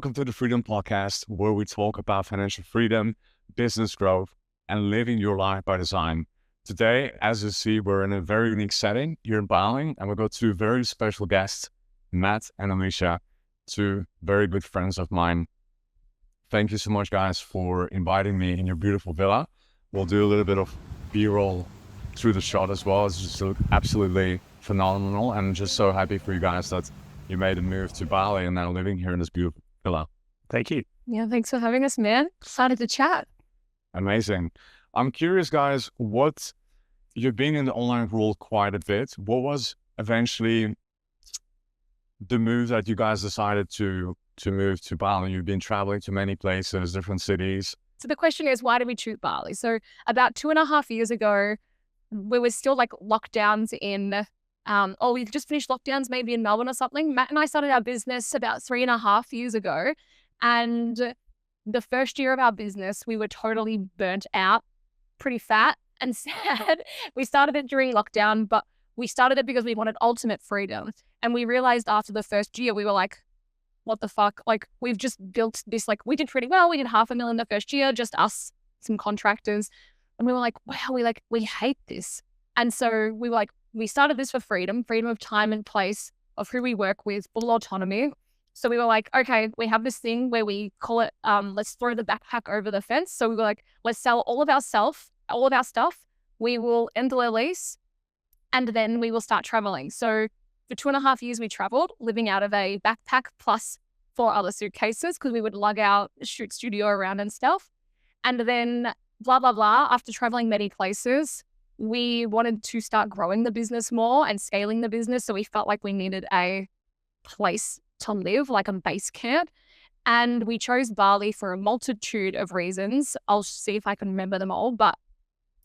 Welcome to the Freedom Podcast, where we talk about financial freedom, business growth, and living your life by design. Today, as you see, we're in a very unique setting here in Bali, and we've got two very special guests, Matt and Alisha, two very good friends of mine. Thank you so much, guys, for inviting me in your beautiful villa. We'll do a little bit of B-roll through the shot as well. It's just absolutely phenomenal, and I'm just so happy for you guys that you made a move to Bali and now living here in this beautiful villa. Thank you. Yeah, thanks for having us, man. Excited to chat. Amazing. I'm curious, guys, you've been in the online world quite a bit. What was eventually the move that you guys decided to move to Bali? You've been traveling to many places, different cities. So the question is, why did we choose Bali? So about 2.5 years ago, we were still like lockdowns in, we just finished lockdowns maybe in Melbourne or something. Matt and I started our business about 3.5 years ago. And the first year of our business, we were totally burnt out, pretty fat and sad. We started it during lockdown, but we started it because we wanted ultimate freedom. And we realized after the first year, we were like, what the fuck? Like, we've just built this, like, we did pretty well. We did $500,000 the first year, just us, some contractors. And we were like, wow, we hate this. And so we were like, we started this for freedom of time and place, of who we work with, full autonomy. So we were like, okay, we have this thing where we call it, let's throw the backpack over the fence. So we were like, let's sell all of our stuff. We will end the lease, and then we will start traveling. So for 2.5 years, we traveled, living out of a backpack plus 4 other suitcases, because we would lug our shoot studio around and stuff. And then blah, blah, blah. After traveling many places, we wanted to start growing the business more and scaling the business. So we felt like we needed a place to live, like a base camp. And we chose Bali for a multitude of reasons. I'll see if I can remember them all. But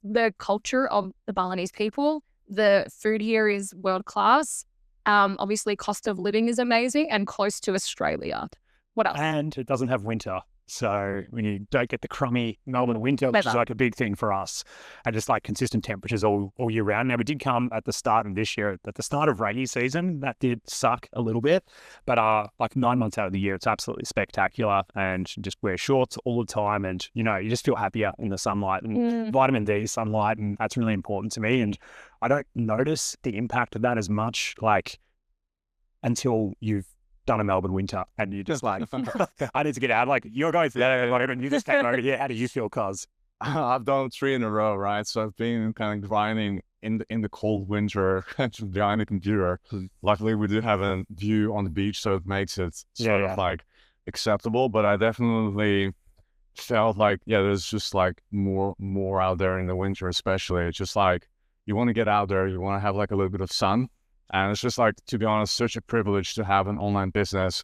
the culture of the Balinese people, the food here is world class. Obviously, cost of living is amazing and close to Australia. What else? And it doesn't have winter. So when you don't get the crummy Melbourne winter, which is like a big thing for us, and just like consistent temperatures all year round. Now, we did come at the start of this year, at the start of rainy season. That did suck a little bit, but like 9 months out of the year, it's absolutely spectacular, and just wear shorts all the time. And, you know, you just feel happier in the sunlight and vitamin D sunlight. And that's really important to me. And I don't notice the impact of that as much, like, until you've done a Melbourne winter and you just like, I need to get out. Like, you're going through that, and you just came over here. How do you feel, cuz? I've done 3 in a row, right? So I've been kind of grinding in the cold winter behind the computer. Luckily, we do have a view on the beach, so it makes it sort of like acceptable. But I definitely felt like, there's just like more out there in the winter, especially. It's just like, you want to get out there, you want to have like a little bit of sun. And it's just like, to be honest, such a privilege to have an online business,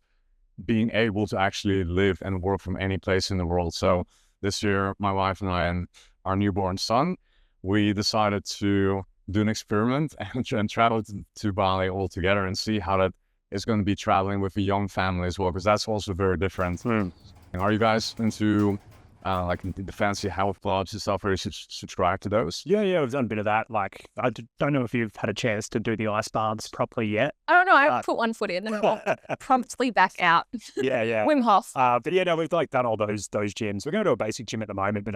being able to actually live and work from any place in the world. So this year, my wife and I and our newborn son, we decided to do an experiment and travel to Bali all together and see how that is going to be traveling with a young family as well, because that's also very different. Are you guys into like the fancy health clubs and stuff, where you should subscribe to those? Yeah, we've done a bit of that. Like, I don't know if you've had a chance to do the ice baths properly yet. I don't know. I put one foot in and I'll promptly back out. Yeah. Wim Hof. But yeah, no, we've like done all those gyms. We're going to a basic gym at the moment, but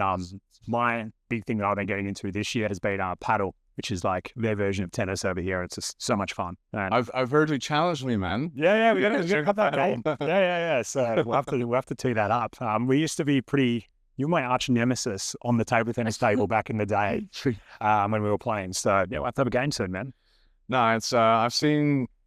my big thing that I've been getting into this year has been paddle, which is like their version of tennis over here. It's just so much fun. And I've heard you challenge me, man. Yeah, we're gonna cut that game. Yeah. So we'll have to tee that up. We used to be you were my arch nemesis on the table tennis table back in the day when we were playing. So yeah, we'll have to have a game soon, man. No, it's I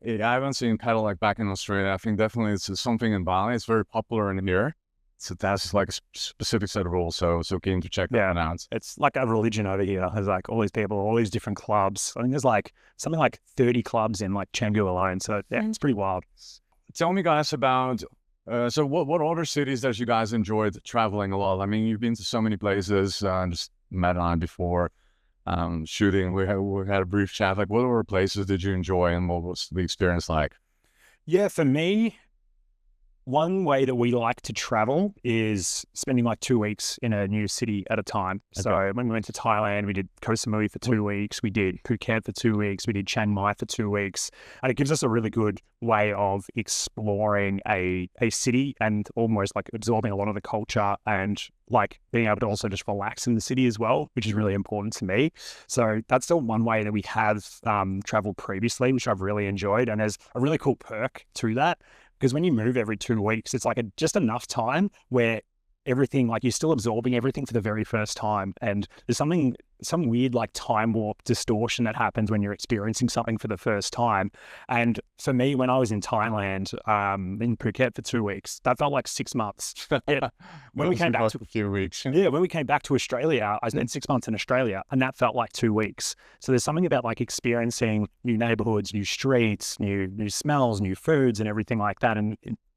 haven't seen paddle like back in Australia. I think definitely it's something in Bali. It's very popular in here. So that's like a specific set of rules. So keen to check that out. It's like a religion over here. There's like all these people, all these different clubs. I think there's like something like 30 clubs in like Canggu alone. So yeah, it's pretty wild. Tell me, guys, about so what other cities that you guys enjoyed traveling a lot? I mean, you've been to so many places. Just met on before shooting. We had a brief chat. Like, what other places did you enjoy, and what was the experience like? Yeah, for me, One way that we like to travel is spending like 2 weeks in a new city at a time. Okay. So when we went to Thailand, we did Koh Samui for 2 weeks. We did Phuket for 2 weeks. We did Chiang Mai for 2 weeks. And it gives us a really good way of exploring a city and almost like absorbing a lot of the culture and like being able to also just relax in the city as well, which is really important to me. So that's still one way that we have traveled previously, which I've really enjoyed. And there's a really cool perk to that. Because when you move every 2 weeks, it's like just enough time where everything, like you're still absorbing everything for the very first time. And there's some weird like time warp distortion that happens when you're experiencing something for the first time. And for me, when I was in Thailand, in Phuket for 2 weeks, that felt like 6 months. When we came back to a few weeks. Yeah, when we came back to Australia, I spent 6 months in Australia and that felt like 2 weeks. So there's something about like experiencing new neighborhoods, new streets, new smells, new foods and everything like that.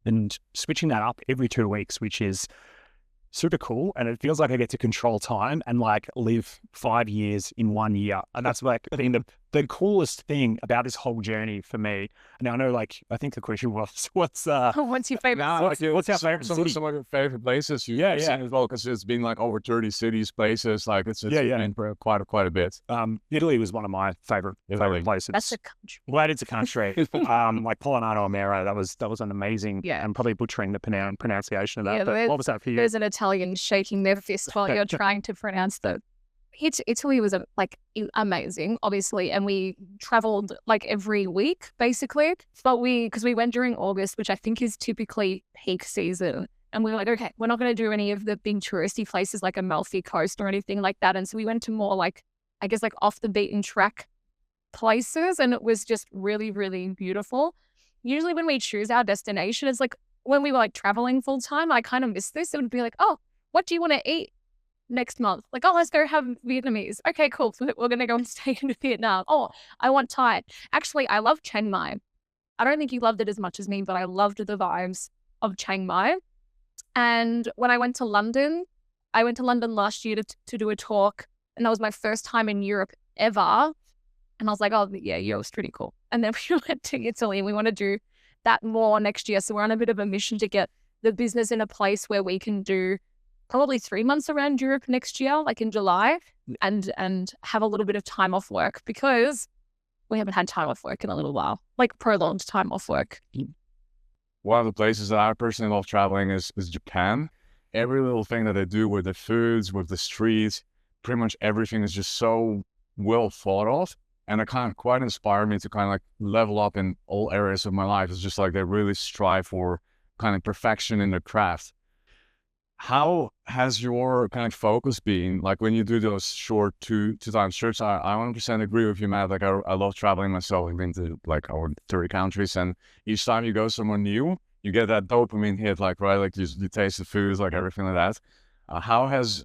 And switching that up every 2 weeks, which is super cool. And it feels like I get to control time and like live 5 years in 1 year. And that's like been the coolest thing about this whole journey for me. Now I know, like, I think the question was, what's your favorite? What's our favorite city? Some of your favorite places you've seen as well, because it's been like over 30 cities, places. Like it's been quite a bit. Italy was one of my favorite places. That's a country. Well, it's a country. Like Polonano Amaro, that was an amazing. I'm probably butchering the pronunciation of that. Yeah, but what was that for you? There's an Italian shaking their fist while you're trying to pronounce the. Italy was amazing, obviously, and we traveled like every week basically. But because we went during August, which I think is typically peak season, and we were like, okay, we're not going to do any of the big touristy places like Amalfi Coast or anything like that. And so we went to more like, I guess, like off the beaten track places, and it was just really, really beautiful. Usually when we choose our destination, it's like when we were like traveling full time, I kind of miss this. It would be like, oh, what do you want to eat next month? Like, oh, let's go have Vietnamese. Okay, cool. So we're going to go and stay in Vietnam. Oh, I want Thai. Actually, I love Chiang Mai. I don't think you loved it as much as me, but I loved the vibes of Chiang Mai. And when I went to London last year to do a talk, and that was my first time in Europe ever. And I was like, oh, yeah, Europe's pretty cool. And then we went to Italy, and we want to do that more next year. So we're on a bit of a mission to get the business in a place where we can do probably 3 months around Europe next year, like in July, and have a little bit of time off work, because we haven't had time off work in a little while, like prolonged time off work. One of the places that I personally love traveling is Japan. Every little thing that they do with the foods, with the streets, pretty much everything is just so well thought of. And it kind of quite inspired me to kind of like level up in all areas of my life. It's just like they really strive for kind of perfection in their craft. How has your kind of focus been, like when you do those short two times trips? I 100% agree with you, Matt. Like I love traveling myself. I've been to like over 30 countries, and each time you go somewhere new, you get that dopamine hit, like, right? Like you taste the foods, like everything like that. How has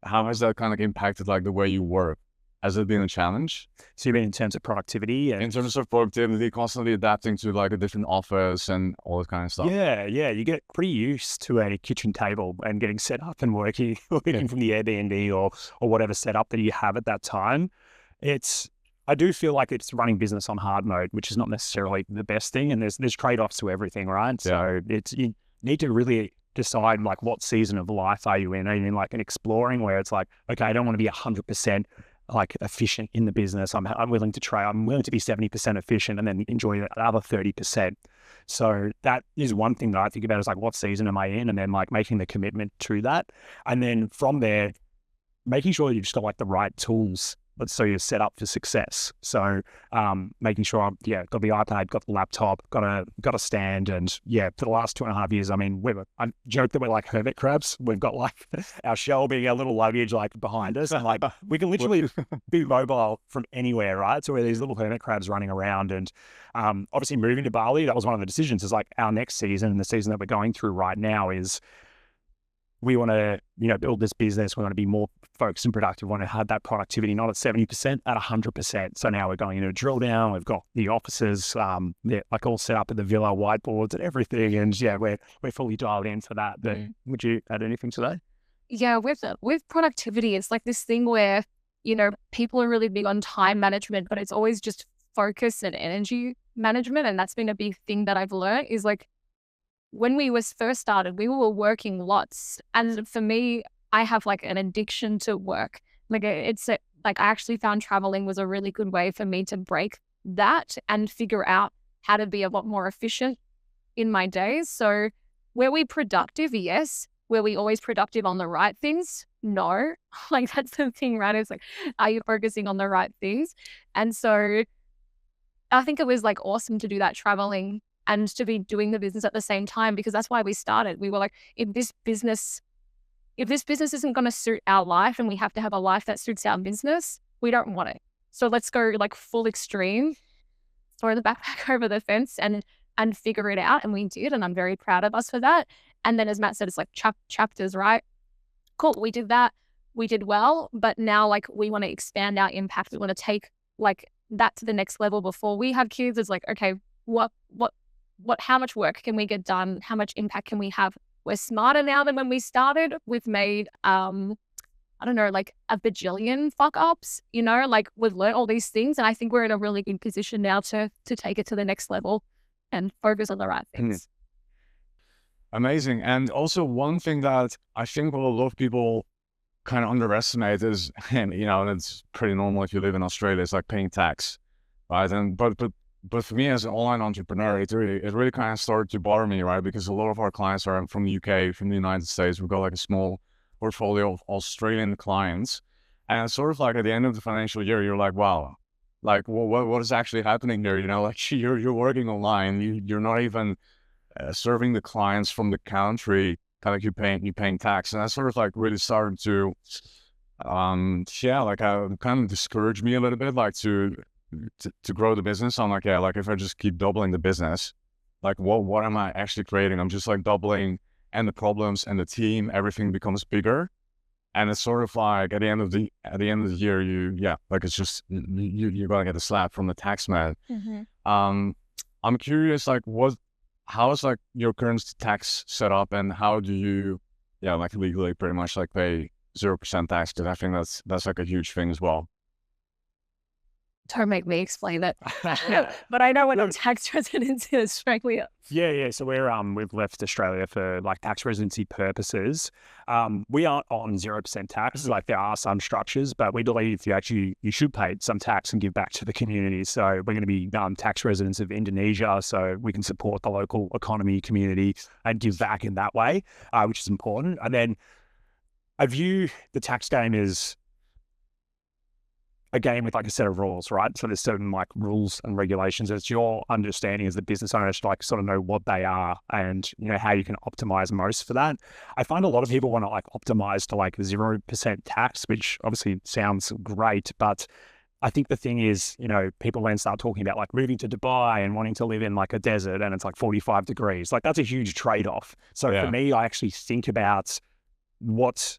that kind of impacted like the way you work? Has it been a challenge? So you mean in terms of productivity? In terms of productivity, constantly adapting to like a different office and all that kind of stuff. Yeah. You get pretty used to a kitchen table and getting set up and working from the Airbnb or whatever setup that you have at that time. I do feel like it's running business on hard mode, which is not necessarily the best thing. And there's trade-offs to everything, right? So you need to really decide like what season of life are you in? Are you in like an exploring where it's like, okay, I don't want to be 100% like efficient in the business. I'm willing to try. I'm willing to be 70% efficient and then enjoy the other 30%. So that is one thing that I think about is like, what season am I in? And then like making the commitment to that. And then from there, making sure you've just got like the right tools so you're set up for success. So making sure I've got the iPad, got the laptop, got a stand, and for the last 2.5 years, I mean, I joke that we're like hermit crabs. We've got like our shelving, our little luggage like behind us, and like we can literally be mobile from anywhere, right? So we're these little hermit crabs running around, and obviously moving to Bali, that was one of the decisions. Is like our next season, and the season that we're going through right now is, we want to, build this business. We want to be more focused and productive. We want to have that productivity, not at 70%, at 100%. So now we're going into a drill down. We've got the offices, they're like all set up at the villa, whiteboards and everything. And we're fully dialed in for that. But would you add anything to that? Yeah, with productivity, it's like this thing where, people are really big on time management, but it's always just focus and energy management. And that's been a big thing that I've learned is like, when we was first started, we were working lots. And for me, I have like an addiction to work. Like I actually found traveling was a really good way for me to break that and figure out how to be a lot more efficient in my days. So were we productive? Yes. Were we always productive on the right things? No. Like that's the thing, right? It's like, are you focusing on the right things? And so I think it was like awesome to do that traveling and to be doing the business at the same time, because that's why we started. We were like, if this business isn't going to suit our life and we have to have a life that suits our business, we don't want it. So let's go like full extreme, throw the backpack over the fence and figure it out. And we did. And I'm very proud of us for that. And then as Matt said, it's like chapters, right? Cool. We did that. We did well. But now like we want to expand our impact. We want to take like that to the next level before we have kids. It's like, okay, how much work can we get done? How much impact can we have? We're smarter now than when we started. We've made, I don't know, like a bajillion fuck ups, you know, like we've learned all these things. And I think we're in a really good position now to take it to the next level and focus on the right things. Amazing. And also one thing that I think what a lot of people kind of underestimate is, and you know, and it's pretty normal if you live in Australia, it's like paying tax, right? And but for me as an online entrepreneur, it really kind of started to bother me, right? Because a lot of our clients are from the UK, from the United States. We've got like a small portfolio of Australian clients, and it's sort of like at the end of the financial year, you're like, wow, like what is actually happening there? You know, like you're working online, you're not even serving the clients from the country, kind of you paying tax, and that sort of like really started to, kind of discourage me a little bit, like to grow the business. I'm like, yeah, like if I just keep doubling the business, like what am I actually creating? I'm just like doubling, and the problems and the team, everything becomes bigger, and it's sort of like at the end of the year, like it's just you're gonna get a slap from the tax man. I'm curious, like how is like your current tax set up, and how do you, like legally pretty much like pay 0% tax? Because I think that's like a huge thing as well. Don't make me explain it. But I know what a tax residency is, frankly. Yeah. So we've left Australia for like tax residency purposes. We aren't on 0% tax. Like there are some structures, but we believe you should pay some tax and give back to the community. So we're going to be tax residents of Indonesia, so we can support the local economy, community, and give back in that way, which is important. And then I view the tax game as a game with like a set of rules, right? So there's certain like rules and regulations. It's your understanding as the business owner to like sort of know what they are and, you know, how you can optimize most for that. I find a lot of people want to like optimize to like 0% tax, which obviously sounds great, but I think the thing is, you know, people then start talking about like moving to Dubai and wanting to live in like a desert and it's like 45 degrees. Like that's a huge trade-off. So for me, I actually think about what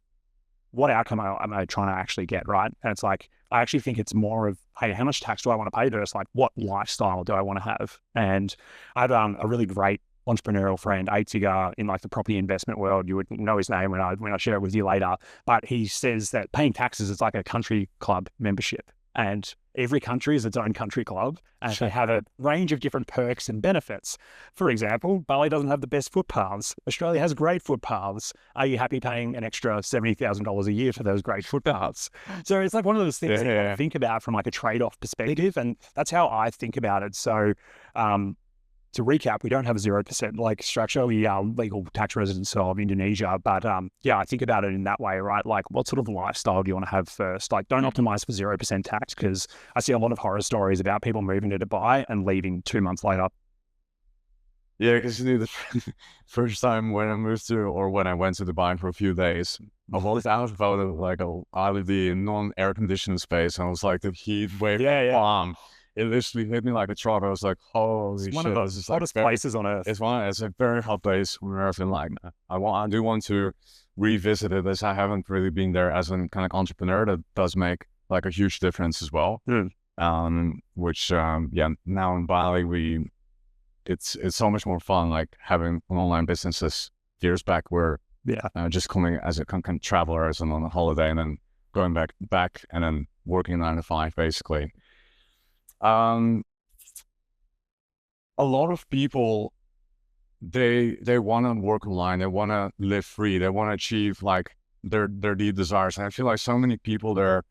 outcome am I trying to actually get, right? And it's like, I actually think it's more of, hey, how much tax do I want to pay versus like, what lifestyle do I want to have? And I have a really great entrepreneurial friend, 8-figure in like the property investment world. You would know his name when I share it with you later. But he says that paying taxes is like a country club membership. And every country is its own country club, and they have a range of different perks and benefits. For example, Bali doesn't have the best footpaths. Australia has great footpaths. Are you happy paying an extra $70,000 a year for those great footpaths? So it's like one of those things that you think about from like a trade-off perspective, and that's how I think about it. So to recap, we don't have a 0% like structure. We are legal tax residents of Indonesia, but I think about it in that way, right? Like, what sort of lifestyle do you want to have first? Like, don't optimize for 0% tax, because I see a lot of horror stories about people moving to Dubai and leaving 2 months later. Yeah, because the first time when I moved to, or when I went to Dubai for a few days, I was out of like I lived in non-air conditioned space, and I was like the heat wave bomb. It literally hit me like a truck. I was like, holy shit. It's one of those hottest places on earth. It's a very hot place on earth. And like, I do want to revisit it, as I haven't really been there as an kind of entrepreneur. That does make like a huge difference as well. Which, now in Bali, it's so much more fun, like having an online businesses. Years back where just coming as a kind of traveler, as on a holiday, and then going back and then working 9 to 5, basically. A lot of people they want to work online, they want to live free, they want to achieve like their deep desires. And I feel like so many people they're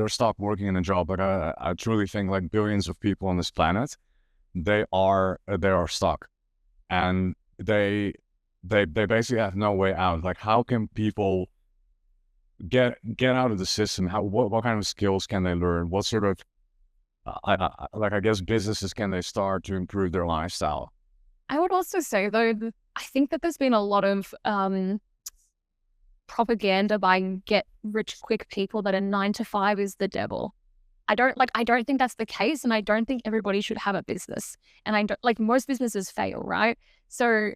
stuck working in a job. But I truly think like billions of people on this planet, they are stuck, and they basically have no way out. Like, how can people get out of the system? What kind of skills can they learn? What sort of I guess businesses can they start to improve their lifestyle? I would also say though, I think that there's been a lot of propaganda by get rich quick people that a 9 to 5 is the devil. I don't think that's the case, and I don't think everybody should have a business. And I don't, like, most businesses fail, right? So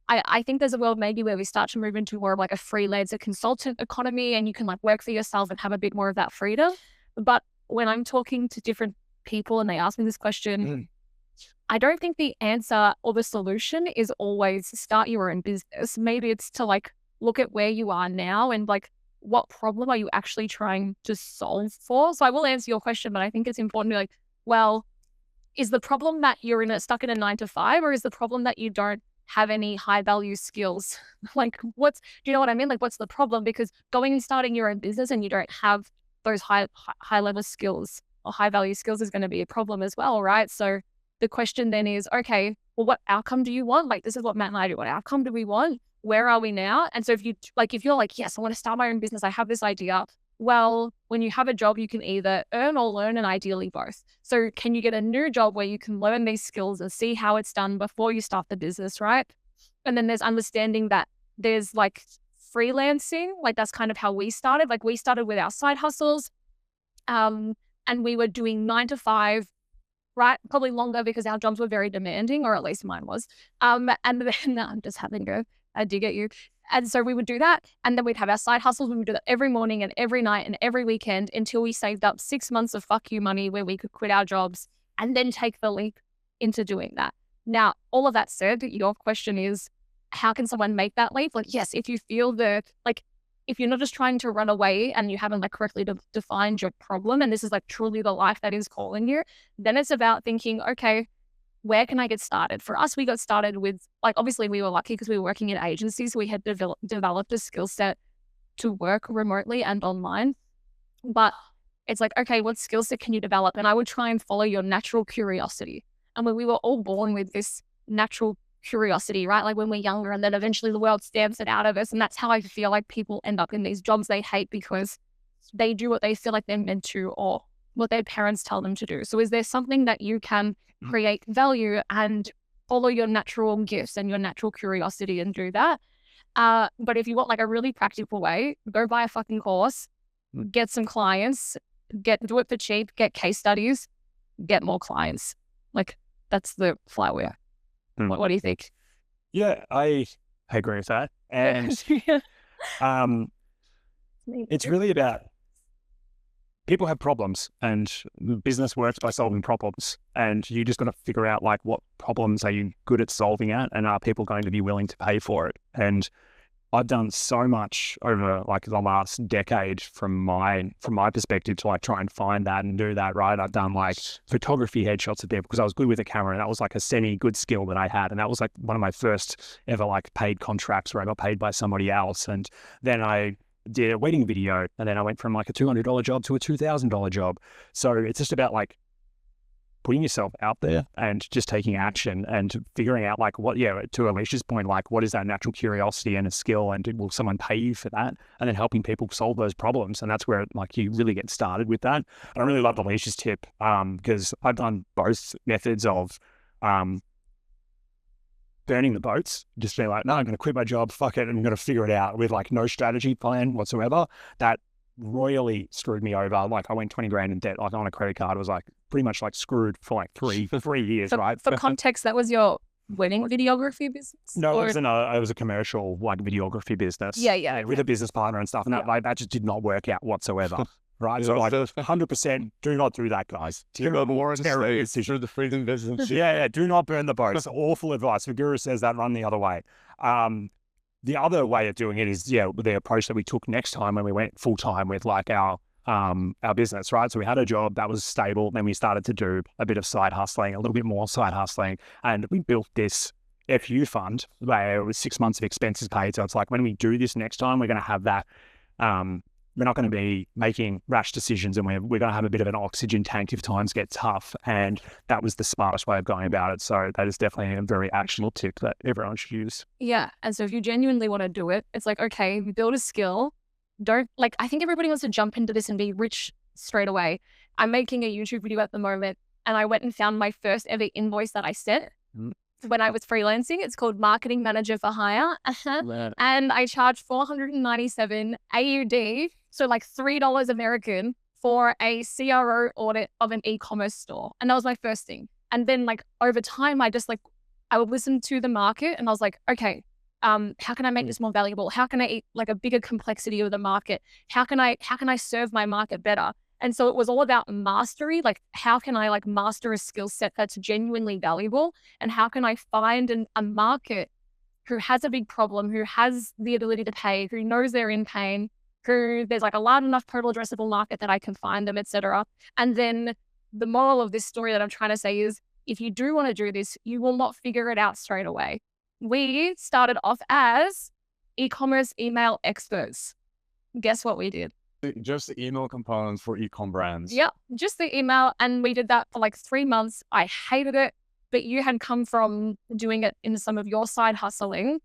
I think there's a world maybe where we start to move into more of like a freelancer consultant economy, and you can like work for yourself and have a bit more of that freedom. But when I'm talking to different people and they ask me this question, I don't think the answer or the solution is always start your own business. Maybe it's to like look at where you are now and like what problem are you actually trying to solve for. So I will answer your question, but I think it's important to be like, well, is the problem that you're stuck in a 9 to 5, or is the problem that you don't have any high value skills? Like, do you know what I mean? Like, what's the problem? Because going and starting your own business and you don't have those high level skills or high value skills is going to be a problem as well, right? So the question then is, okay, well, what outcome do you want? Like, this is what Matt and I do. What outcome do we want? Where are we now? And so if you're like, yes, I want to start my own business, I have this idea. Well, when you have a job, you can either earn or learn, and ideally both. So can you get a new job where you can learn these skills and see how it's done before you start the business, right? And then there's understanding that there's like freelancing, like that's kind of how we started. Like, we started with our side hustles, and we were doing 9 to 5, right? Probably longer because our jobs were very demanding, or at least mine was. And then I'm just having a go. I do get you. And so we would do that. And then we'd have our side hustles. We would do that every morning and every night and every weekend until we saved up 6 months of fuck you money where we could quit our jobs and then take the leap into doing that. Now, all of that said, your question is, how can someone make that leap? Like, yes, if you feel if you're not just trying to run away and you haven't like correctly defined your problem, and this is like truly the life that is calling you, then it's about thinking, okay, where can I get started? For us, we got started with, like, obviously we were lucky because we were working in agencies. So we had developed a skill set to work remotely and online. But it's like, okay, what skill set can you develop? And I would try and follow your natural curiosity. And when we were all born with this natural curiosity, right? Like when we're younger, and then eventually the world stamps it out of us. And that's how I feel like people end up in these jobs they hate because they do what they feel like they're meant to, or what their parents tell them to do. So is there something that you can create value and follow your natural gifts and your natural curiosity and do that? But if you want like a really practical way, go buy a fucking course, get some clients, do it for cheap, get case studies, get more clients. Like, that's the flywheel. What do you think? Yeah, I agree with that. And it's really about, people have problems, and business works by solving problems. And you just got to figure out like what problems are you good at solving at, and are people going to be willing to pay for it? And I've done so much over like the last decade from my perspective to like try and find that and do that, right? I've done like photography headshots of people because I was good with a camera, and that was like a semi-good skill that I had. And that was like one of my first ever like paid contracts where I got paid by somebody else. And then I did a wedding video, and then I went from like a $200 job to a $2,000 job. So it's just about like putting yourself out there and just taking action and figuring out like what, to Alisha's point, like what is that natural curiosity and a skill, and will someone pay you for that? And then helping people solve those problems. And that's where like you really get started with that. And I really love Alisha's tip because I've done both methods of burning the boats, just being like, no, I'm going to quit my job, fuck it, I'm going to figure it out, with like no strategy plan whatsoever. That royally screwed me over. Like I went 20 grand in debt, like on a credit card. I was like pretty much like screwed for like three years, right? For context, that was your wedding videography business? No, it was a commercial like videography business. Yeah. With a business partner and stuff. And that just did not work out whatsoever. Right, so like 100%, do not do that, guys. Do the freedom business. Yeah, do not burn the boats. Awful advice. The guru says that, run the other way. The other way of doing it is, the approach that we took next time when we went full time with like our business, right? So we had a job that was stable, then we started to do a bit of side hustling, a little bit more side hustling, and we built this FU fund where it was 6 months of expenses paid. So it's like, when we do this next time, we're going to have that. We're not going to be making rash decisions, and we're going to have a bit of an oxygen tank if times get tough. And that was the smartest way of going about it. So that is definitely a very actionable tip that everyone should use. Yeah. And so if you genuinely want to do it, it's like, okay, you build a skill. I think everybody wants to jump into this and be rich straight away. I'm making a YouTube video at the moment, and I went and found my first ever invoice that I sent when I was freelancing. It's called Marketing Manager for Hire. And I charged 497 AUD, so like $3 American, for a CRO audit of an e-commerce store. And that was my first thing. And then like over time, I would listen to the market, and I was like, okay, how can I make this more valuable? How can I eat like a bigger complexity of the market? How can I serve my market better? And so it was all about mastery. Like, how can I like master a skill set that's genuinely valuable? And how can I find a market who has a big problem, who has the ability to pay, who knows they're in pain, who there's like a large enough total addressable market that I can find them, etc. And then the moral of this story that I'm trying to say is, if you do want to do this, you will not figure it out straight away. We started off as e-commerce email experts. Guess what we did? Just the email component for e-com brands. Yeah, just the email. And we did that for like 3 months. I hated it, but you had come from doing it in some of your side hustling.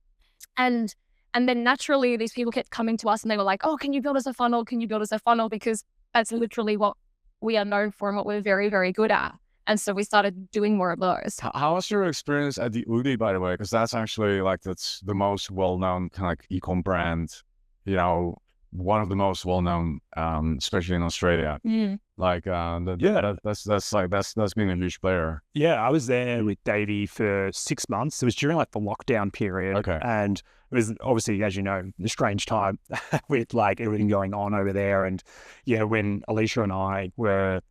And then naturally these people kept coming to us, and they were like, oh, can you build us a funnel? Can you build us a funnel? Because that's literally what we are known for and what we're very, very good at. And so we started doing more of those. How was your experience at the Udi, by the way? Because that's actually like, that's the most well-known kind of like e-com brand, one of the most well-known, especially in Australia. Like, that's been a huge player. Yeah, I was there with Davey for 6 months. It was during like the lockdown period. Okay. And it was obviously, as you know, a strange time with like everything going on over there. And yeah, when Alisha and I were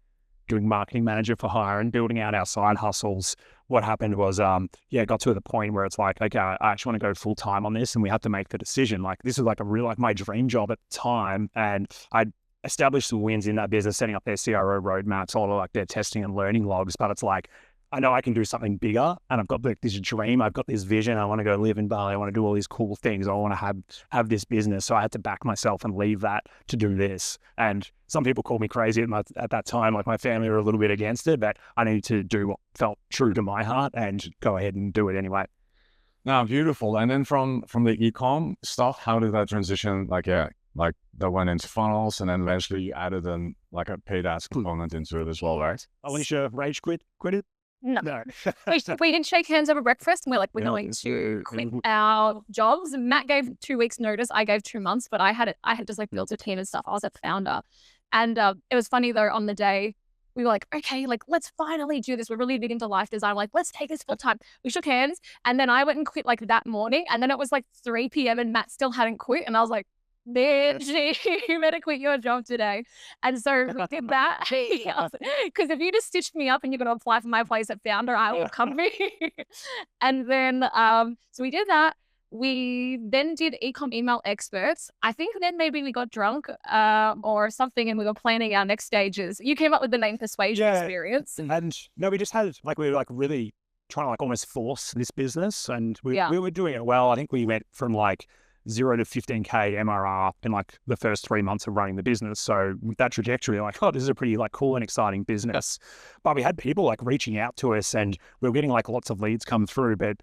doing Marketing Manager for Hire and building out our side hustles, what happened was, it got to the point where it's like, okay, I actually want to go full time on this, and we had to make the decision. Like, this is like my dream job at the time, and I'd established the wins in that business, setting up their CRO roadmaps, all of like their testing and learning logs. But it's like, I know I can do something bigger, and I've got like this dream, I've got this vision. I want to go live in Bali. I want to do all these cool things. I want to have this business. So I had to back myself and leave that to do this. And some people called me crazy at that time. Like, my family were a little bit against it, but I needed to do what felt true to my heart and go ahead and do it anyway. Now, beautiful. And then from the e-com stuff, how did that transition? Like that went into funnels, and then eventually you added like a paid ads component into it as well, right? Alisha rage quit it? No. We didn't shake hands over breakfast, and we're like, we're going to quit our jobs. Matt gave 2 weeks notice. I gave 2 months, but I had just like built a team and stuff. I was a founder. And it was funny though, on the day, we were like, okay, like, let's finally do this. We're really big into life design. Like, let's take this full time. We shook hands, and then I went and quit like that morning. And then it was like 3 p.m. and Matt still hadn't quit. And I was like, bitch, you better quit your job today. And so we did that. Because if you just stitched me up and you're going to apply for my place at Founder, I will come here. And then, so we did that. We then did ecom email experts. I think then maybe we got drunk or something, and we were planning our next stages. You came up with the name Persuasion Experience. And no, we just had like, we were like really trying to like almost force this business, and we were doing it well. I think we went from like 0 to 15K MRR in like the first 3 months of running the business. So with that trajectory, like, oh, this is a pretty like cool and exciting business. But we had people like reaching out to us, and we were getting like lots of leads come through. But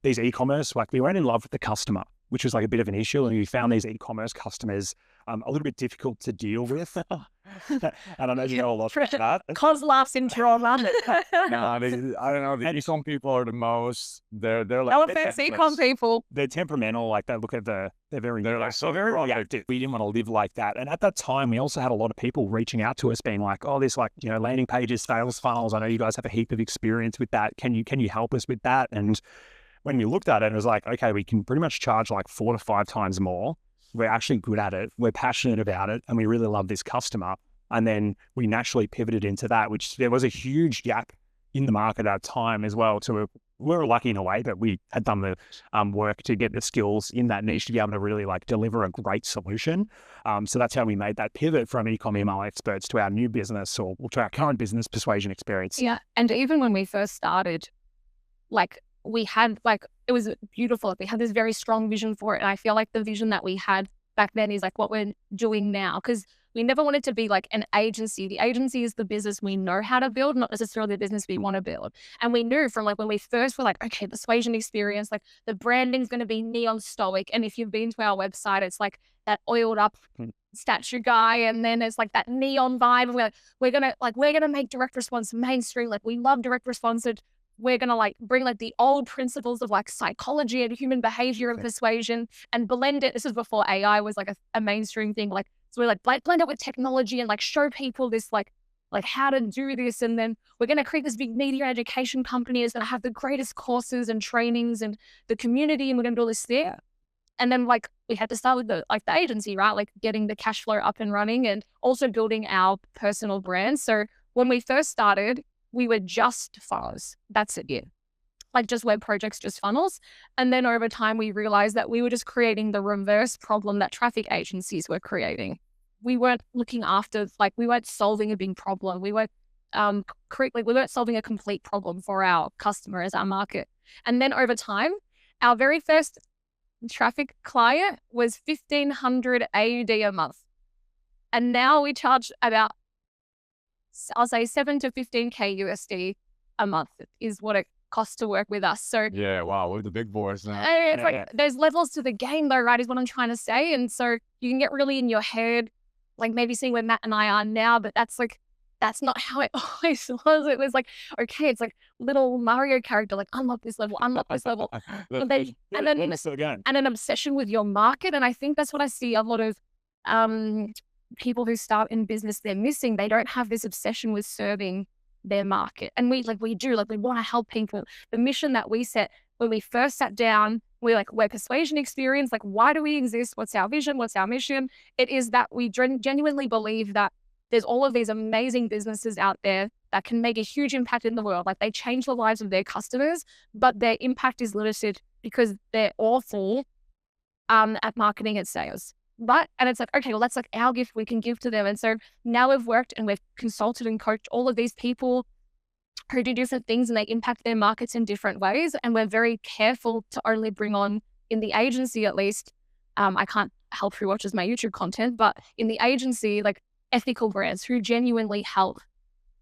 these e-commerce, like, we weren't in love with the customer, which was like a bit of an issue. And we found these e-commerce customers a little bit difficult to deal with. And I know you know a lot about that. Cause laughs into your mouth. No, I don't know. The e-com people are the most. They're like. No offense, e-com people. They're temperamental. Like, they look at they're like so very reactive. We didn't want to live like that. And at that time, we also had a lot of people reaching out to us, being like, "Oh, this like landing pages, sales funnels. I know you guys have a heap of experience with that. Can you help us with that?" And when we looked at it, it was like, okay, we can pretty much charge like 4 to 5 times more. We're actually good at it. We're passionate about it, and we really love this customer. And then we naturally pivoted into that, which there was a huge gap in the market at that time as well. So we were lucky in a way that we had done the work to get the skills in that niche to be able to really like deliver a great solution. So that's how we made that pivot from ecom email experts to our new business, or to our current business, Persuasion Experience. Yeah. And even when we first started, like, we had like, it was beautiful. We had this very strong vision for it. And I feel like the vision that we had back then is like what we're doing now. Because we never wanted to be like an agency. The agency is the business we know how to build, not necessarily the business we want to build. And we knew from like when we first were like, okay, Persuasion Experience, like the branding's going to be neon stoic. And if you've been to our website, it's like that oiled up statue guy. And then it's like that neon vibe. We're going to make direct response mainstream. Like we love direct response. And we're going to like bring like the old principles of like psychology and human behavior and persuasion and blend it. This is before AI was like a mainstream thing. Like, so we're like blend it with technology and like show people this like how to do this. And then we're going to create this big media education company. It's going to have the greatest courses and trainings and the community. And we're going to do all this there. And then like we had to start with the agency, right? Like getting the cash flow up and running and also building our personal brand. So when we first started, we were just funnels. That's it. Yeah. Like just web projects, just funnels. And then over time, we realized that we were just creating the reverse problem that traffic agencies were creating. We weren't looking after, like we weren't solving a big problem. We weren't we weren't solving a complete problem for our customer as our market. And then over time, our very first traffic client was 1,500 AUD a month. And now we charge about, I'll say 7 to 15K USD a month is what it costs to work with us. So yeah, wow, we're the big boys now. It's like there's levels to the game though, right? Is what I'm trying to say. And so you can get really in your head, like maybe seeing where Matt and I are now, but that's not how it always was. It was like, okay, it's like little Mario character, like unlock this level. And an obsession with your market. And I think that's what I see a lot of people who start in business, they're missing. They don't have this obsession with serving their market. And we want to help people. The mission that we set when we first sat down, we're Persuasion Experience. Like, why do we exist? What's our vision? What's our mission? It is that we genuinely believe that there's all of these amazing businesses out there that can make a huge impact in the world. Like they change the lives of their customers, but their impact is limited because they're awful at marketing and sales. But, and it's like, okay, well, that's like our gift we can give to them. And so now we've worked and we've consulted and coached all of these people who do different things and they impact their markets in different ways. And we're very careful to only bring on, in the agency at least, I can't help who watches my YouTube content, but in the agency, like ethical brands who genuinely help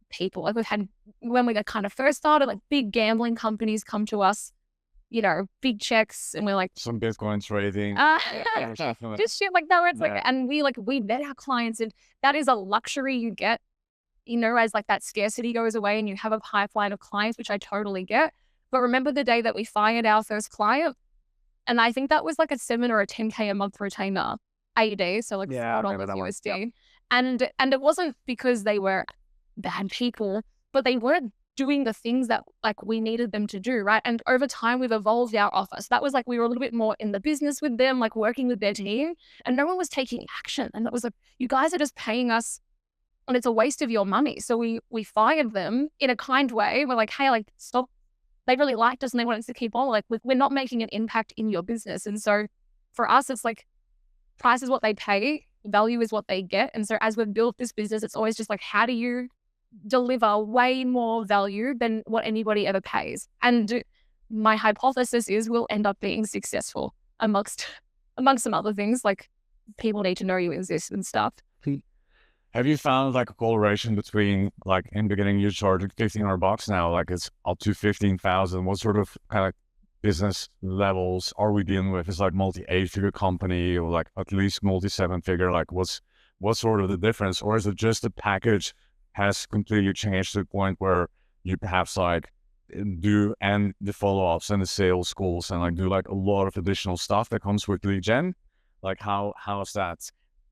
people. Like we've had, when we kind of first started, like big gambling companies come to us, you know, big checks, and we're like some Bitcoin trading, just shit like that. Where it's like, and we vet our clients, and that is a luxury you get, you know, as like that scarcity goes away and you have a pipeline of clients, which I totally get. But remember the day that we fired our first client, and I think that was like a 7 or a 10K a month retainer, AUD, so like $4 USD, and it wasn't because they were bad people, but they weren't doing the things that like we needed them to do, right? And over time, we've evolved our offer. So that was like, we were a little bit more in the business with them, like working with their team, and no one was taking action. And it was like, you guys are just paying us and it's a waste of your money. So we fired them in a kind way. We're like, hey, like stop. They really liked us and they wanted us to keep on. Like we're not making an impact in your business. And so for us, it's like price is what they pay, value is what they get. And so as we've built this business, it's always just like, how do you deliver way more value than what anybody ever pays? And my hypothesis is we'll end up being successful amongst some other things, like people need to know you exist and stuff. Have you found like a correlation between, like in the beginning you charged $1,500, now like it's up to 15,000? What sort of kind of business levels are we dealing with? It's like multi-8-figure company or like at least multi-7-figure? Like what's sort of the difference? Or is it just the package has completely changed to the point where you perhaps like do and the follow-ups and the sales calls and like do like a lot of additional stuff that comes with lead gen? Like how is that?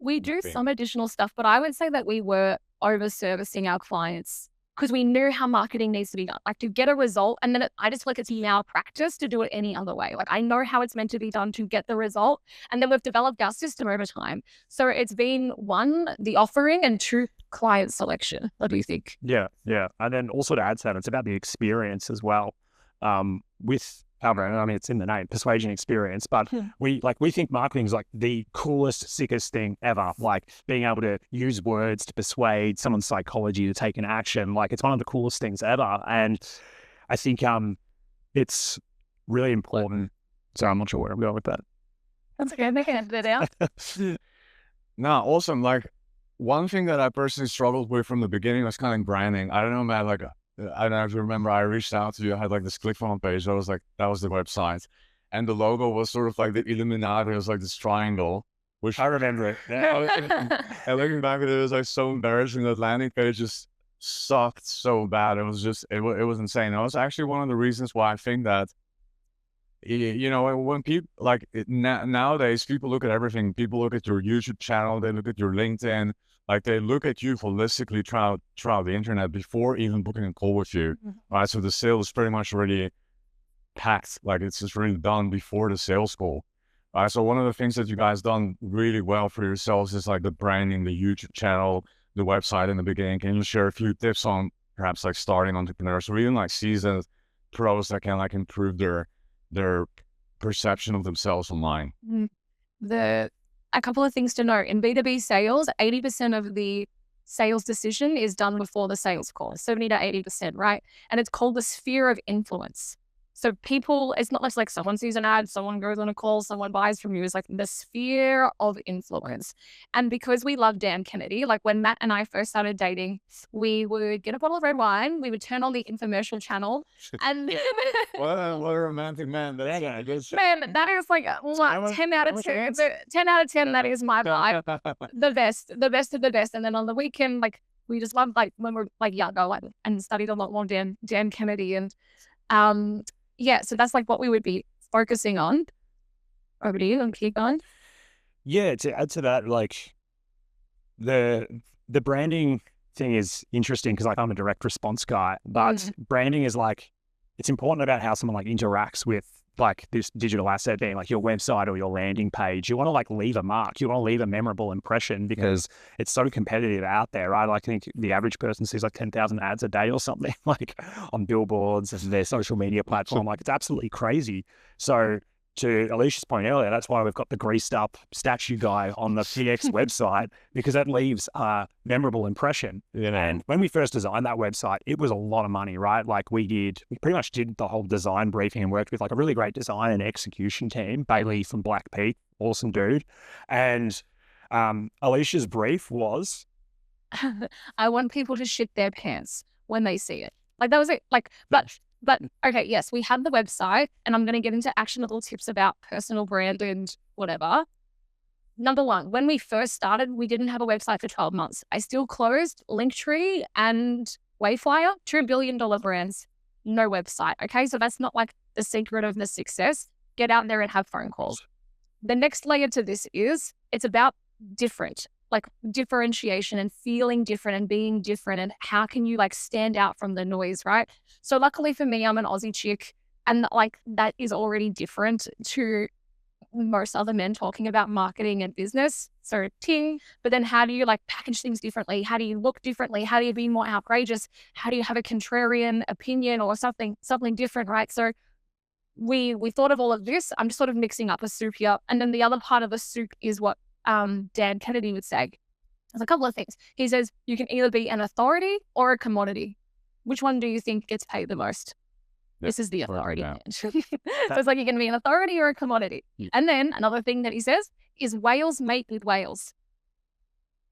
We do some additional stuff, but I would say that we were over-servicing our clients because we knew how marketing needs to be done, like to get a result. And then I just feel like it's malpractice to do it any other way. Like I know how it's meant to be done to get the result. And then we've developed our system over time. So it's been 1, the offering, and 2, client selection. What do you think? Yeah. And then also to add to that, it's about the experience as well. With our brand, I mean, it's in the name, Persuasion Experience, but we think marketing is like the coolest, sickest thing ever. Like being able to use words to persuade someone's psychology to take an action. Like it's one of the coolest things ever. And I think it's really important. So I'm not sure where I'm going with that. That's okay. They can edit it out. No, awesome. Like, one thing that I personally struggled with from the beginning was kind of branding. I don't know, man, like, I don't know if you remember, I reached out to you, I had like this ClickFunnels page. I was like, that was the website. And the logo was sort of like the Illuminati. It was like this triangle, which I remember it. and looking back at it, it was like so embarrassing. That landing page just sucked so bad. It was just, it was insane. That was actually one of the reasons why I think that, you know, when people like nowadays, people look at everything. People look at your YouTube channel, they look at your LinkedIn, like they look at you holistically throughout the internet before even booking a call with you, right? So the sale is pretty much already packed, like it's just really done before the sales call. So one of the things that you guys done really well for yourselves is like the branding, the YouTube channel, the website in the beginning. Can you share a few tips on perhaps like starting entrepreneurs or even like seasoned pros that can like improve their perception of themselves online? A couple of things to note. In B2B sales, 80% of the sales decision is done before the sales call, 70 to 80%, right? And it's called the sphere of influence. So people, it's not just like someone sees an ad, someone goes on a call, someone buys from you. It's like the sphere of influence. And because we love Dan Kennedy, like when Matt and I first started dating, we would get a bottle of red wine, we would turn on the infomercial channel, and what a romantic man that is. Man, that is like 10 out of 10. 10 out of 10, that is my vibe. The best of the best. And then on the weekend, like we just loved, like when we're like younger, like, and studied a lot more Dan Kennedy. And yeah, so that's like what we would be focusing on. Over to you, and keep going. Yeah, to add to that, like the branding thing is interesting because like I'm a direct response guy, but branding is like, it's important about how someone like interacts with like this digital asset being like your website or your landing page. You want to like leave a mark. You want to leave a memorable impression because it's so competitive out there, right? Like, I think the average person sees like 10,000 ads a day or something like on billboards and their social media platform. Like, it's absolutely crazy. So to Alisha's point earlier, that's why we've got the greased up statue guy on the PX website, because that leaves a memorable impression. And when we first designed that website, it was a lot of money, right? Like we pretty much did the whole design briefing and worked with like a really great design and execution team, Bailey from Black Peak, awesome dude. And Alisha's brief was, I want people to shit their pants when they see it. Like that was it. Like, but okay, yes, we had the website, and I'm going to get into actionable tips about personal brand and whatever. Number one, when we first started, we didn't have a website for 12 months. I still closed Linktree and Wayflyer, $2 billion brands, no website. Okay, so that's not like the secret of the success. Get out there and have phone calls. The next layer to this is it's about different, like differentiation and feeling different and being different, and how can you like stand out from the noise, right? So luckily for me, I'm an Aussie chick, and like that is already different to most other men talking about marketing and business. So ting, but then how do you like package things differently? How do you look differently? How do you be more outrageous? How do you have a contrarian opinion or something different, right? So we thought of all of this. I'm just sort of mixing up a soup here. And then the other part of the soup is what Dan Kennedy would say. There's a couple of things. He says you can either be an authority or a commodity. Which one do you think gets paid the most? This is the authority. So it's like you can be an authority or a commodity. And then another thing that he says is whales mate with whales.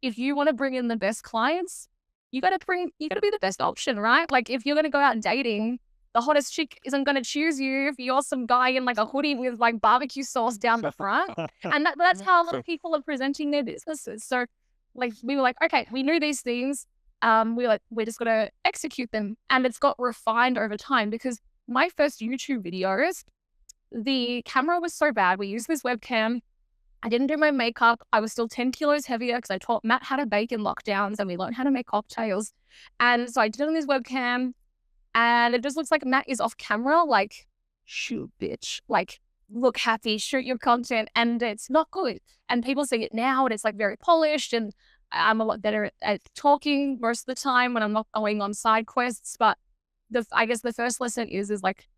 If you want to bring in the best clients, you got to be the best option, right? Like if you're going to go out dating, the hottest chick isn't going to choose you if you're some guy in like a hoodie with like barbecue sauce down the front. And that's how a lot of people are presenting their businesses. So like we were like, okay, we knew these things. We're just going to execute them. And it's got refined over time, because my first YouTube videos, the camera was so bad. We used this webcam. I didn't do my makeup. I was still 10 kilos heavier because I taught Matt how to bake in lockdowns, and we learned how to make cocktails. And so I did it on this webcam, and it just looks like Matt is off camera, like, shoot, bitch. Like, look happy, shoot your content. And it's not good. And people see it now, and it's like very polished, and I'm a lot better at talking most of the time when I'm not going on side quests. But I guess the first lesson is like,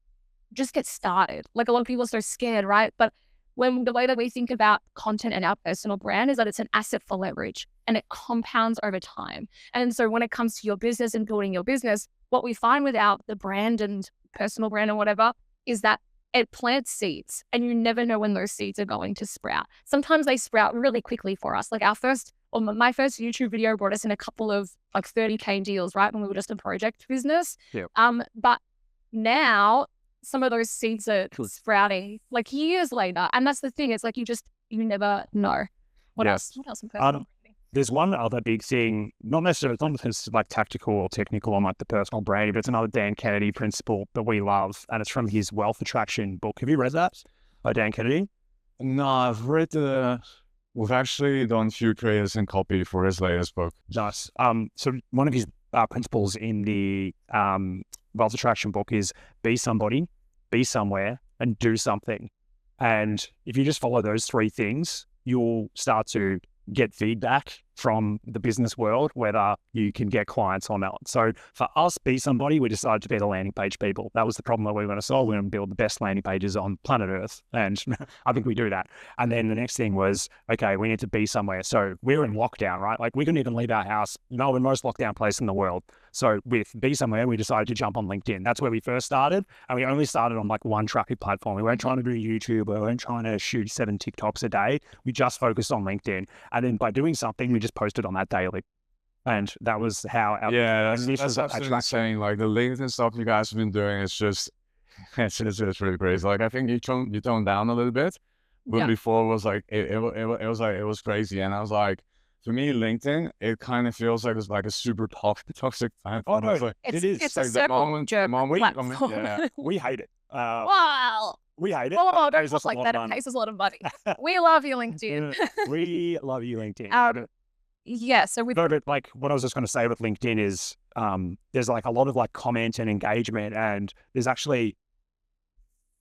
just get started. Like a lot of people are so scared, right? But the way that we think about content and our personal brand is that it's an asset for leverage, and it compounds over time. And so when it comes to your business and building your business, what we find with the brand and personal brand and whatever is that it plants seeds, and you never know when those seeds are going to sprout. Sometimes they sprout really quickly for us. Like my first YouTube video brought us in a couple of like 30K deals, right? When we were just a project business. Yep. But now some of those seeds are sprouting like years later. And that's the thing. It's like, you never know. What else? What else in personal branding? There's one other big thing, not necessarily, it's not because like tactical or technical on like the personal branding, but it's another Dan Kennedy principle that we love. And it's from his Wealth Attraction book. Have you read that by Dan Kennedy? No, I've read we've actually done a few creators and copy for his latest book. Nice. So one of his principles in the Wealth Attraction book is be somebody, be somewhere, and do something. And if you just follow those three things, you'll start to get feedback from the business world, whether you can get clients or not. So for us, be somebody, we decided to be the landing page people. That was the problem that we were going to solve. We were going to build the best landing pages on planet Earth. And I think we do that. And then the next thing was, okay, we need to be somewhere. So we were in lockdown, right? Like we couldn't even leave our house. No, we're the most locked down place in the world. So with Be Somewhere, we decided to jump on LinkedIn. That's where we first started. And we only started on like one traffic platform. We weren't trying to do YouTube. We weren't trying to shoot 7 TikToks a day. We just focused on LinkedIn. And then by doing something, we just posted on that daily. And that was how our that's absolutely insane. Like the LinkedIn stuff you guys have been doing is just it's really crazy. Like I think you toned down a little bit, but before it was like it was crazy. And I was like, for me, LinkedIn, it kind of feels like it's like a super toxic time. Oh no, like, it is. It's like a circle jerk platform. We hate it. Wow. We hate it. Oh, don't talk like that. It pays us a lot of money. We love you, LinkedIn. We love you, LinkedIn. Yeah. So but like what I was just going to say with LinkedIn is there's like a lot of like comment and engagement, and there's actually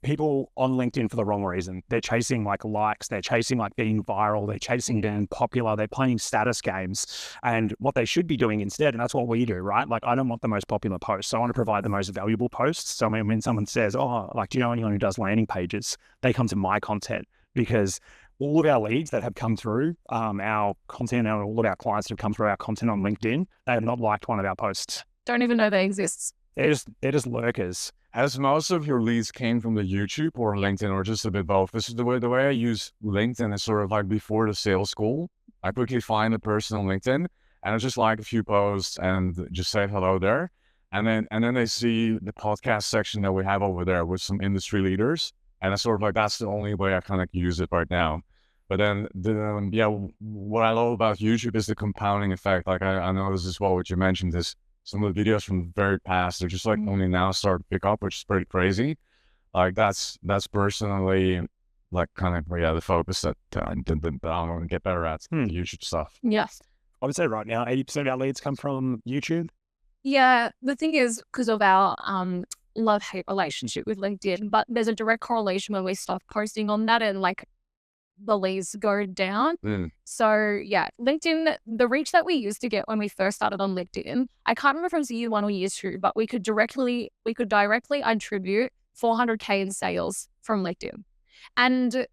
people on LinkedIn for the wrong reason. They're chasing like likes, they're chasing like being viral, they're chasing being popular, they're playing status games. And what they should be doing instead, and that's what we do, right? Like I don't want the most popular posts. I want to provide the most valuable posts. So when someone says, oh, like, do you know anyone who does landing pages? They come to my content, because all of our leads that have come through our content, and all of our clients that have come through our content on LinkedIn, they have not liked one of our posts. Don't even know they exist. They're just lurkers. Has most of your leads came from the YouTube or LinkedIn, or just a bit both? This is the way I use LinkedIn is sort of like before the sales school. I quickly find a person on LinkedIn and I just like a few posts and just say hello there. And then they see the podcast section that we have over there with some industry leaders. And it's sort of like, that's the only way I kind of use it right now. But then, what I love about YouTube is the compounding effect. Like I know this is what you mentioned is, some of the videos from the very past, they're just like only now start to pick up, which is pretty crazy. Like that's personally like kind of the focus that I want to get better at the YouTube stuff. Yes. I would say right now 80% of our leads come from YouTube. Yeah, the thing is, because of our love-hate relationship with LinkedIn, but there's a direct correlation when we stop posting on that and like the leads go down. So yeah, LinkedIn, the reach that we used to get when we first started on LinkedIn, I can't remember if it was year 1 or year 2, but we could directly attribute 400K in sales from LinkedIn. And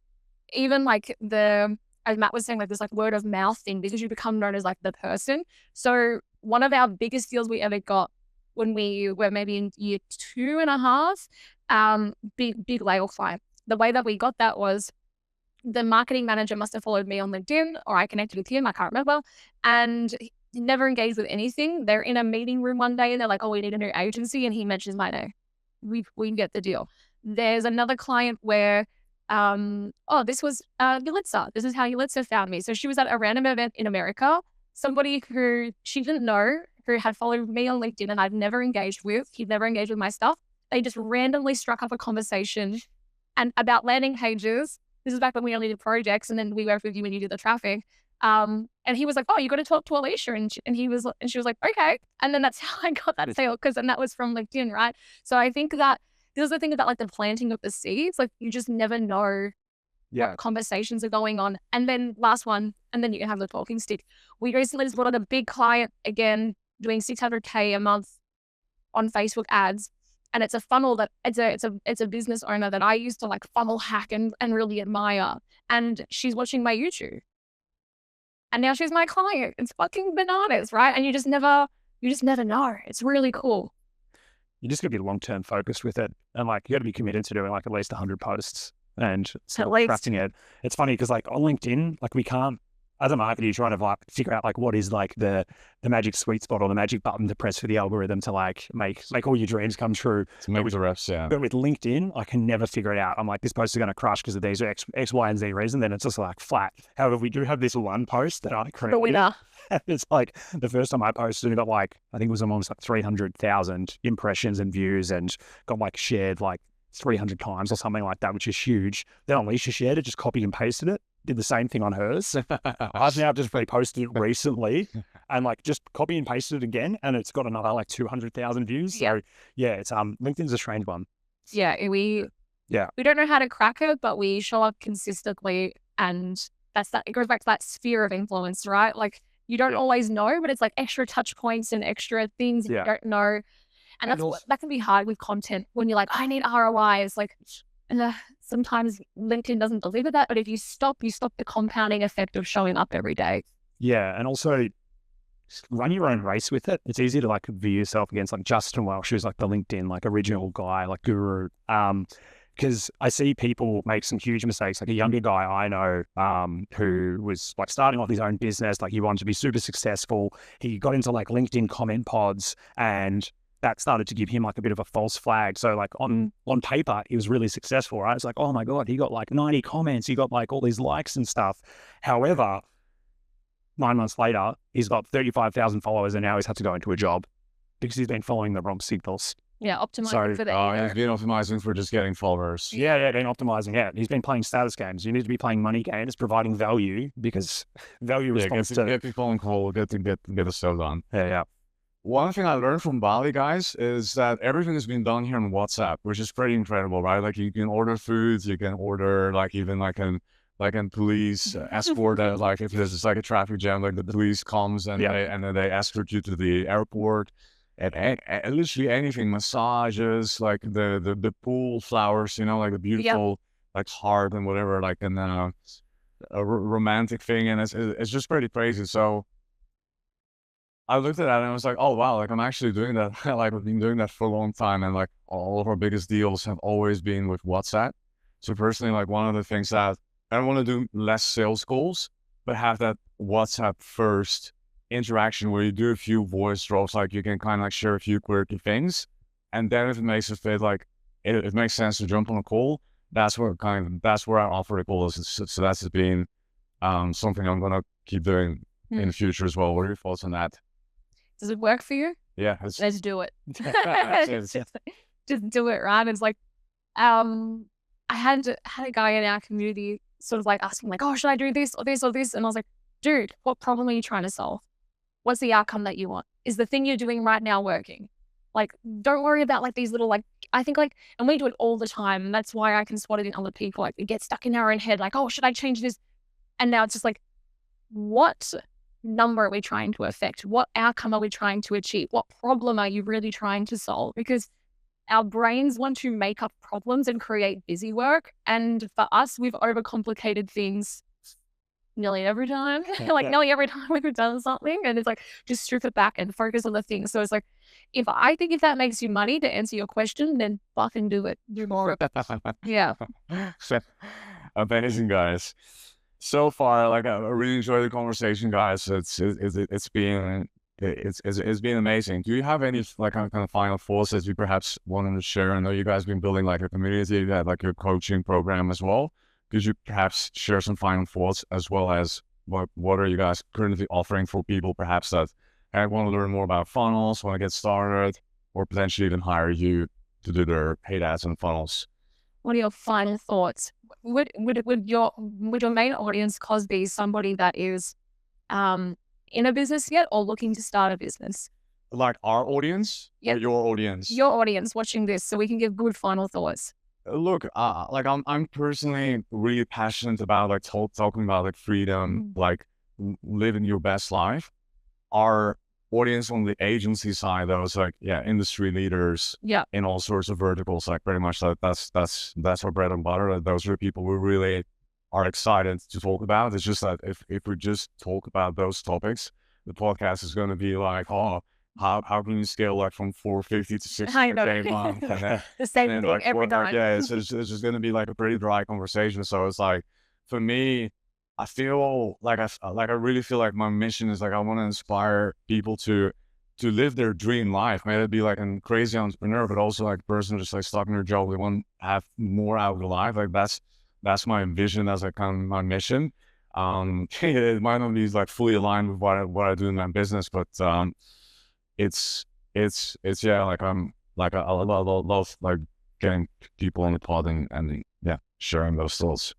even like as Matt was saying, like this like word of mouth thing, because you become known as like the person. So one of our biggest deals we ever got when we were maybe in year 2.5, big label client. The way that we got that was the marketing manager must have followed me on LinkedIn, or I connected with him, I can't remember, and he never engaged with anything. They're in a meeting room one day and they're like, oh, we need a new agency, and he mentions my name. We can get the deal. There's another client where, this was Alisha. This is how Alisha found me. So she was at a random event in America. Somebody who she didn't know, who had followed me on LinkedIn and I've never engaged with, he'd never engaged with my stuff. They just randomly struck up a conversation and about landing pages. This is back when we only did projects, and then we worked with you when you did the traffic. And he was like, oh, you got to talk to Alisha. And she was like, okay. And then that's how I got that sale, and that was from LinkedIn, right? So I think that this is the thing about like the planting of the seeds. Like you just never know what conversations are going on. And then last one, and then you can have the talking stick. We recently just brought on a big client, again, doing 600K a month on Facebook ads. And it's a funnel that it's a business owner that I used to like funnel hack and really admire. And she's watching my YouTube. And now she's my client. It's fucking bananas, right? And you just never know. It's really cool. you just got to be long-term focused with it. And like, you got to be committed to doing like at least 100 posts and trusting it. It's funny because like on LinkedIn, like we can't, as a marketer, you're trying to like figure out like what is like the magic sweet spot or the magic button to press for the algorithm to like make all your dreams come true. To make the reps, yeah. But with LinkedIn, I can never figure it out. I'm like, this post is going to crush because of these X, Y, and Z reason. Then it's just like flat. However, we do have this one post that I created. The winner. It's like the first time I posted, it got like, I think it was almost like 300,000 impressions and views and got like shared like 300 times or something like that, which is huge. Then Alisha shared it, just copied and pasted it, did the same thing on hers. I've now just reposted it recently and like just copy and pasted it again, and it's got another like 200,000 views. So yeah, it's LinkedIn's a strange one. Yeah, we don't know how to crack it, but we show up consistently, and it goes back to that sphere of influence, right? Like you don't always know, but it's like extra touch points and extra things you don't know. And that can be hard with content when you're like, I need ROI. It's like, sometimes LinkedIn doesn't deliver that, but if you stop the compounding effect of showing up every day. Yeah, and also run your own race with it. It's easy to like view yourself against like Justin Welsh, who's like the LinkedIn like original guy, like guru. Because I see people make some huge mistakes. Like a younger guy I know who was like starting off his own business, like he wanted to be super successful. He got into like LinkedIn comment pods, and that started to give him like a bit of a false flag. So like on paper, he was really successful, right? It's like, oh my God, he got like 90 comments. He got like all these likes and stuff. However, 9 months later, he's got 35,000 followers, and now he's had to go into a job because he's been following the wrong signals. Yeah, optimizing for that. He's been optimizing for just getting followers. Yeah, been optimizing. Yeah, he's been playing status games. You need to be playing money games, providing value, because value responds to get people on call, get the stuff done. Yeah. One thing I learned from Bali, guys, is that everything has been done here on WhatsApp, which is pretty incredible, right? Like you can order foods, you can order like even like an police escort, like if there's like a traffic jam, like the police comes and then they escort you to the airport. And literally anything, massages, like the pool flowers, you know, like the beautiful like heart and whatever, like a romantic thing, and it's just pretty crazy. So I looked at that and I was like, oh wow, like I'm actually doing that. Like I've been doing that for a long time, and like all of our biggest deals have always been with WhatsApp. So personally, like one of the things that I don't want to do less sales calls, but have that WhatsApp first interaction where you do a few voice drops, like you can kind of like share a few quirky things, and then if it makes it fit, like it makes sense to jump on a call, that's where I offer the calls. So that's been something I'm gonna keep doing in the future as well. What are your thoughts on that? Does it work for you? Yeah, let's do it. just do it, right? It's like I had a guy in our community sort of like asking like, oh, should I do this or this or this? And I was like, dude, what problem are you trying to solve? What's the outcome that you want? Is the thing you're doing right now working? Like, don't worry about like these little, like, I think like, and we do it all the time. And that's why I can spot it in other people. Like we get stuck in our own head, like, oh, should I change this? And now it's just like, what number are we trying to affect? What outcome are we trying to achieve? What problem are you really trying to solve? Because our brains want to make up problems and create busy work. And for us, we've overcomplicated things nearly every time. Nearly every time we've done something, and it's like, just strip it back and focus on the thing. So it's like, if that makes you money, to answer your question, then fucking do it. Do more of it. Yeah. Amazing, guys. So far, like I really enjoyed the conversation, guys. It's been amazing. Do you have any like kind of final thoughts that you perhaps wanted to share? I know you guys have been building like a community, that like your coaching program as well. Could you perhaps share some final thoughts, as well as what are you guys currently offering for people perhaps that want to learn more about funnels, want to get started, or potentially even hire you to do their paid ads and funnels? What are your final thoughts? Would your main audience, be somebody that is in a business yet or looking to start a business? Like our audience? Or your audience? Your audience watching this, so we can give good final thoughts. Look, like I'm personally really passionate about like talking about like freedom, like living your best life. Our audience on the agency side, though, is like industry leaders in all sorts of verticals. Like pretty much that's our bread and butter. Those are the people we really are excited to talk about. It's just that if we just talk about those topics, the podcast is going to be like, oh, how can you scale like from 450 to 600 I know. a month? The same And thing like, every time. yeah, it's just going to be like a pretty dry conversation. So it's like, for me, I feel like I really feel like my mission is like, I want to inspire people to live their dream life. May it be like a crazy entrepreneur, but also like a person just like stuck in their job. They want to have more out of their life. Like that's my vision. That's like kind of my mission. It might not be like fully aligned with what I do in my business, but it's yeah, like I'm like I love like getting people on the pod and yeah, sharing those thoughts.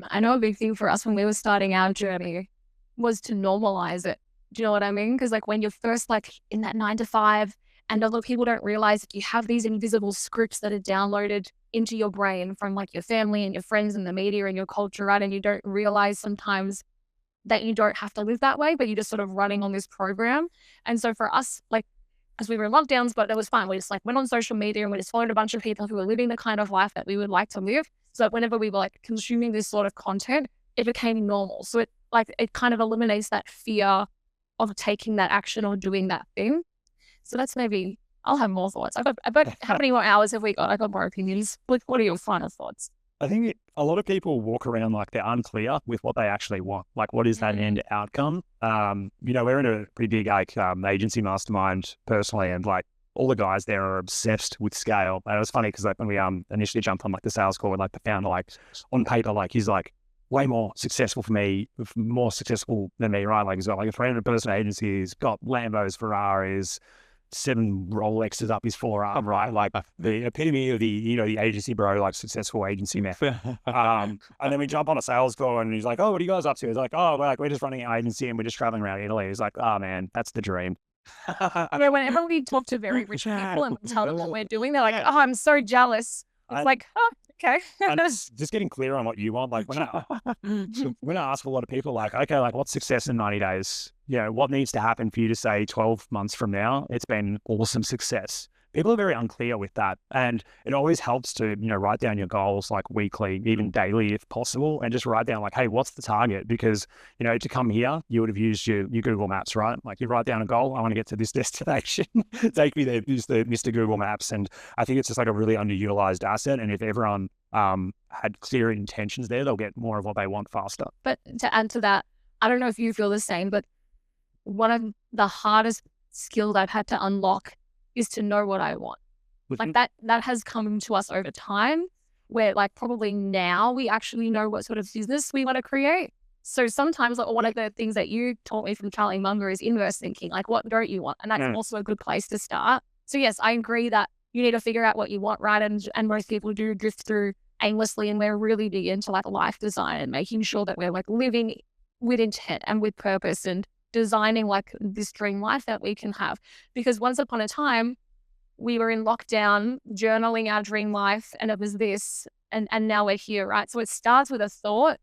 I know a big thing for us when we were starting our journey was to normalize it. Do you know what I mean? Because like when you're first like in that 9 to 5, and a lot of people don't realize that you have these invisible scripts that are downloaded into your brain from like your family and your friends and the media and your culture, right? And you don't realize sometimes that you don't have to live that way, but you're just sort of running on this program. And so for us, like, as we were in lockdowns, but it was fine. We just like went on social media and we just followed a bunch of people who were living the kind of life that we would like to live. So that whenever we were like consuming this sort of content, it became normal. So it kind of eliminates that fear of taking that action or doing that thing. So that's maybe, I'll have more thoughts. But how many more hours have we got? I got more opinions. What are your final thoughts? I think a lot of people walk around like they're unclear with what they actually want. Like, what is that end outcome? We're in a pretty big agency mastermind personally, and like all the guys there are obsessed with scale. And it was funny because like when we initially jumped on like the sales call with like the founder, like on paper, like he's like way more successful for me, more successful than me, right? Like he's got like a 300-person agency, he's got Lambos, Ferraris, 7 Rolexes up his forearm, right? Like the epitome of the agency bro, like successful agency man. And then we jump on a sales call and he's like, oh, what are you guys up to? He's like, oh, we're just running an agency and we're just traveling around Italy. He's like, oh man, that's the dream. Yeah, whenever we talk to very rich people and tell them what we're doing, they're like, oh, I'm so jealous. It's like, oh, okay. And just getting clear on what you want. Like when I ask a lot of people, like, okay, like what's success in 90 days? What needs to happen for you to say 12 months from now, it's been awesome success? People are very unclear with that. And it always helps to, write down your goals like weekly, even daily if possible, and just write down like, hey, what's the target? Because, to come here, you would have used your Google Maps, right? Like you write down a goal, I want to get to this destination. Take me there, use the Mr. Google Maps. And I think it's just like a really underutilized asset. And if everyone had clear intentions there, they'll get more of what they want faster. But to add to that, I don't know if you feel the same, but one of the hardest skills I've had to unlock is to know what I want. Like that has come to us over time, where like probably now we actually know what sort of business we want to create. So sometimes like one of the things that you taught me from Charlie Munger is inverse thinking, like what don't you want? And that's also a good place to start. So yes, I agree that you need to figure out what you want, right? And most people do drift through aimlessly, and we're really big into like life design and making sure that we're like living with intent and with purpose and designing like this dream life that we can have. Because once upon a time, we were in lockdown, journaling our dream life, and it was this, and now we're here, right? So it starts with a thought,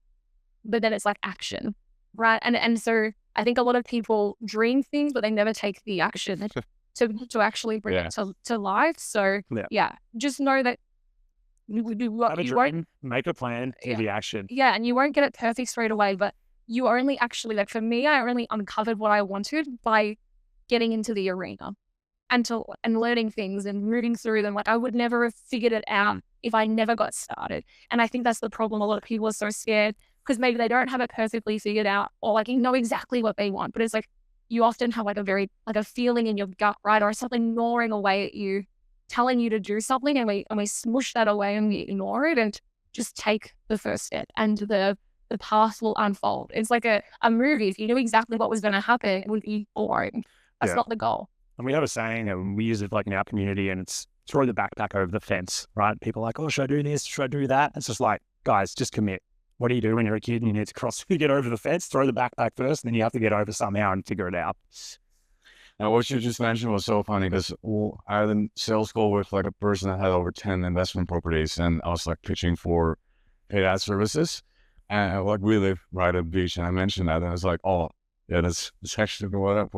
but then it's like action, right? And so I think a lot of people dream things, but they never take the action to actually bring it to life. So just know that you won't make a plan to the action. Yeah, and you won't get it perfect straight away, but you only actually, like for me, I only uncovered what I wanted by getting into the arena and learning things and moving through them. Like I would never have figured it out if I never got started. And I think that's the problem. A lot of people are so scared because maybe they don't have it perfectly figured out, or like you know exactly what they want. But it's like you often have like a feeling in your gut, right? Or something gnawing away at you, telling you to do something, and we smush that away and we ignore it and just take the first step, and the path will unfold. It's like a movie. If you knew exactly what was going to happen, it would be boring. That's not the goal. And we have a saying, and we use it like in our community, and it's throw the backpack over the fence, right? People are like, oh, should I do this? Should I do that? It's just like, guys, just commit. What do you do when you're a kid and you need to get over the fence? Throw the backpack first, and then you have to get over somehow and figure it out. Now, what you just mentioned was so funny because I had a sales call with like a person that had over 10 investment properties, and I was like pitching for paid ad services. And like we live right at the beach, and I mentioned that, and I was like, "Oh, yeah, that's actually what I've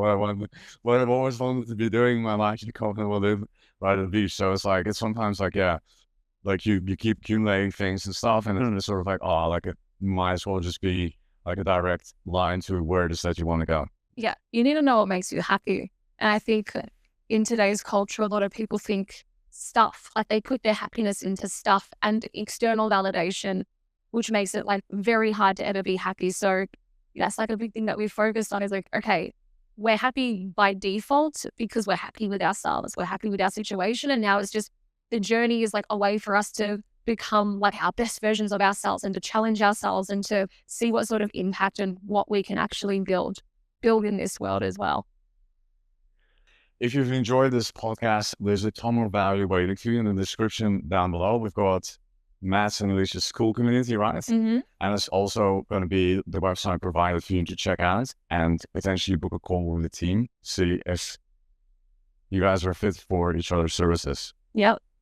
always wanted to be doing in my life. You will live right at the beach." So it's like it's sometimes like like you keep accumulating things and stuff, and it's sort of like like it might as well just be like a direct line to where it is that you want to go. Yeah, you need to know what makes you happy, and I think in today's culture, a lot of people think stuff, like they put their happiness into stuff and external validation, which makes it like very hard to ever be happy. So that's like a big thing that we've focused on is like, okay, we're happy by default because we're happy with ourselves. We're happy with our situation. And now it's just the journey is like a way for us to become like our best versions of ourselves and to challenge ourselves and to see what sort of impact and what we can actually build in this world as well. If you've enjoyed this podcast, there's a ton of value waiting for you in the description down below. We've got Matt's and Alisha's school community, right? Mm-hmm. And it's also going to be the website provided for you to check out and potentially book a call with the team, see if you guys are fit for each other's services. Yep.